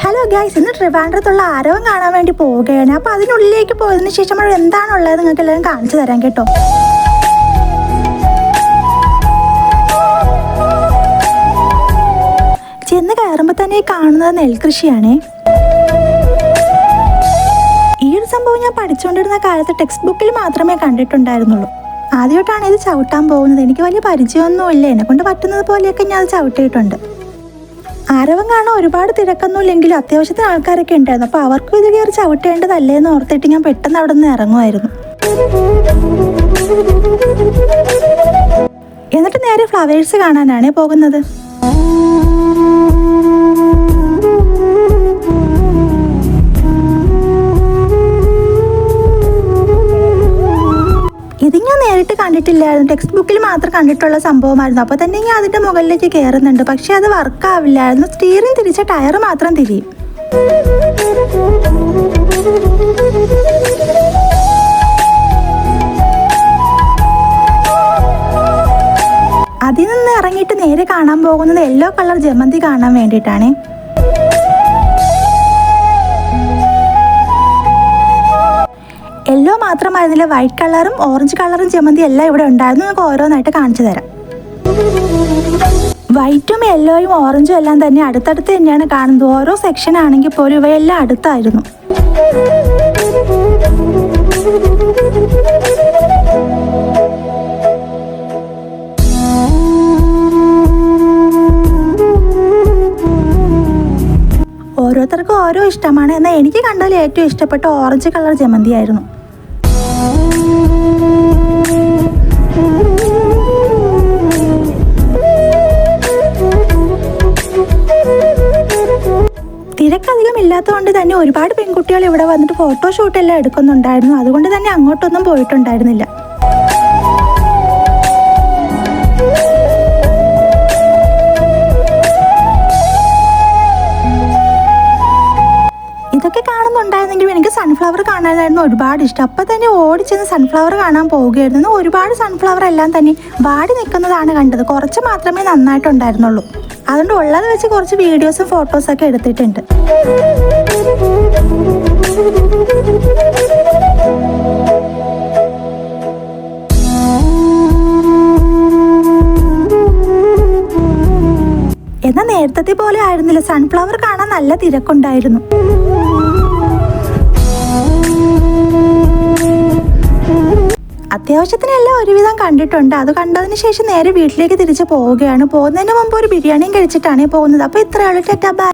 Hello guys, ഇന്ന് ട്രിവാൻഡ്രത്തുള്ള ആരവം കാണാൻ വേണ്ടി പോവുകയാണ്. അപ്പോൾ അതിനുള്ളിലേക്ക് പോയതിനു ശേഷം അവിടെ എന്താണുള്ളത് നിങ്ങൾക്ക് എല്ലാവരും കാണിച്ചു തരാം കേട്ടോ. ചെന്ന് കയറുമ്പോൾ തന്നെ കാണുന്നത് നെൽകൃഷിയാണേ. ഈ ഒരു സംഭവം ഞാൻ പഠിച്ചുകൊണ്ടിരുന്ന കാലത്ത് ടെക്സ്റ്റ് ബുക്കിൽ മാത്രമേ കണ്ടിട്ടുണ്ടായിരുന്നുള്ളൂ. ആദ്യമായിട്ടാണ് ഇത് ചവിട്ടാൻ പോകുന്നത്. എനിക്ക് വലിയ പരിചയമൊന്നുമില്ല, എന്നെ കൊണ്ട് പറ്റുന്നത് പോലെയൊക്കെ ഞാൻ അത് ചവിട്ടിയിട്ടുണ്ട്. ആരവം കാണാൻ ഒരുപാട് തിരക്കൊന്നുമില്ലെങ്കിലും അത്യാവശ്യത്തിന് ആൾക്കാരൊക്കെ ഉണ്ടായിരുന്നു. അപ്പോൾ അവർക്കും ഇത് കയറി ചവിട്ടേണ്ടതല്ലേ എന്ന് ഓർത്തിട്ട് ഞാൻ പെട്ടെന്ന് അവിടെ നിന്ന് ഇറങ്ങുമായിരുന്നു. എന്നിട്ട് നേരെ ഫ്ലവേഴ്സ് കാണാനാണ് പോകുന്നത്. ഇത് ഞാൻ നേരിട്ട് കണ്ടിട്ടില്ലായിരുന്നു, ടെക്സ്റ്റ് ബുക്കിൽ മാത്രം കണ്ടിട്ടുള്ള സംഭവമായിരുന്നു. അപ്പോൾ തന്നെ ഞാൻ അതിൻ്റെ മുകളിലേക്ക് കയറുന്നുണ്ട്. പക്ഷെ അത് വർക്കാവില്ലായിരുന്നു. സ്റ്റീറിംഗ് തിരിച്ച ടയർ മാത്രം തിരിയും. അതിൽ നിന്ന് ഇറങ്ങിയിട്ട് നേരെ കാണാൻ പോകുന്നത് യെല്ലോ കളർ ജമന്തി കാണാൻ വേണ്ടിയിട്ടാണ്. യെല്ലോ മാത്രമായിരുന്നില്ല, വൈറ്റ് കളറും ഓറഞ്ച് കളറും ജമന്തി എല്ലാം ഇവിടെ ഉണ്ടായിരുന്നു. നമുക്ക് ഓരോന്നായിട്ട് കാണിച്ചു തരാം. വൈറ്റും യെല്ലോയും ഓറഞ്ചും എല്ലാം തന്നെ അടുത്തടുത്ത് തന്നെയാണ് കാണുന്നത്. ഓരോ സെക്ഷൻ ആണെങ്കിൽ പോലും ഇവയെല്ലാം അടുത്തായിരുന്നു. ഓരോരുത്തർക്കും ഓരോ ഇഷ്ടമാണ്. എന്നാൽ എനിക്ക് കണ്ടതിൽ ഏറ്റവും ഇഷ്ടപ്പെട്ട ഓറഞ്ച് കളർ ജമന്തി ആയിരുന്നു. തിരക്കധികം ഇല്ലാത്തതുകൊണ്ട് തന്നെ ഒരുപാട് പെൺകുട്ടികൾ ഇവിടെ വന്നിട്ട് ഫോട്ടോഷൂട്ട് എല്ലാം എടുക്കുന്നുണ്ടായിരുന്നു. അതുകൊണ്ട് തന്നെ അങ്ങോട്ടൊന്നും പോയിട്ടുണ്ടായിരുന്നില്ല. ഇതൊക്കെ കാണുന്നുണ്ടായിരുന്നെങ്കിലും എനിക്ക് സൺഫ്ലവർ കാണാനായിരുന്നു ഒരുപാട് ഇഷ്ടം. അപ്പം തന്നെ ഓടിച്ചെന്ന് സൺഫ്ലവർ കാണാൻ പോവുകയായിരുന്നു. ഒരുപാട് സൺഫ്ലവർ എല്ലാം തന്നെ വാടി നിൽക്കുന്നതാണ് കണ്ടത്. കുറച്ച് മാത്രമേ നന്നായിട്ടുണ്ടായിരുന്നുള്ളൂ. അതുകൊണ്ട് ഉള്ളത് വെച്ച് കുറച്ച് വീഡിയോസും ഫോട്ടോസൊക്കെ എടുത്തിട്ടുണ്ട്. എന്നാൽ നേരത്തെ പോലെ ആയിരുന്നില്ല, സൺഫ്ലവർ കാണാൻ നല്ല തിരക്കുണ്ടായിരുന്നു. അത്യാവശ്യത്തിനെല്ലാം ഒരുവിധം കണ്ടിട്ടുണ്ട്. അത് കണ്ടതിന് ശേഷം നേരെ വീട്ടിലേക്ക് തിരിച്ച് പോവുകയാണ്. പോകുന്നതിന് മുമ്പ് ഒരു ബിരിയാണിയും കഴിച്ചിട്ടാണ് പോകുന്നത്. അപ്പോൾ ഇത്രയുള്ള ടാറ്റാ ബൈ.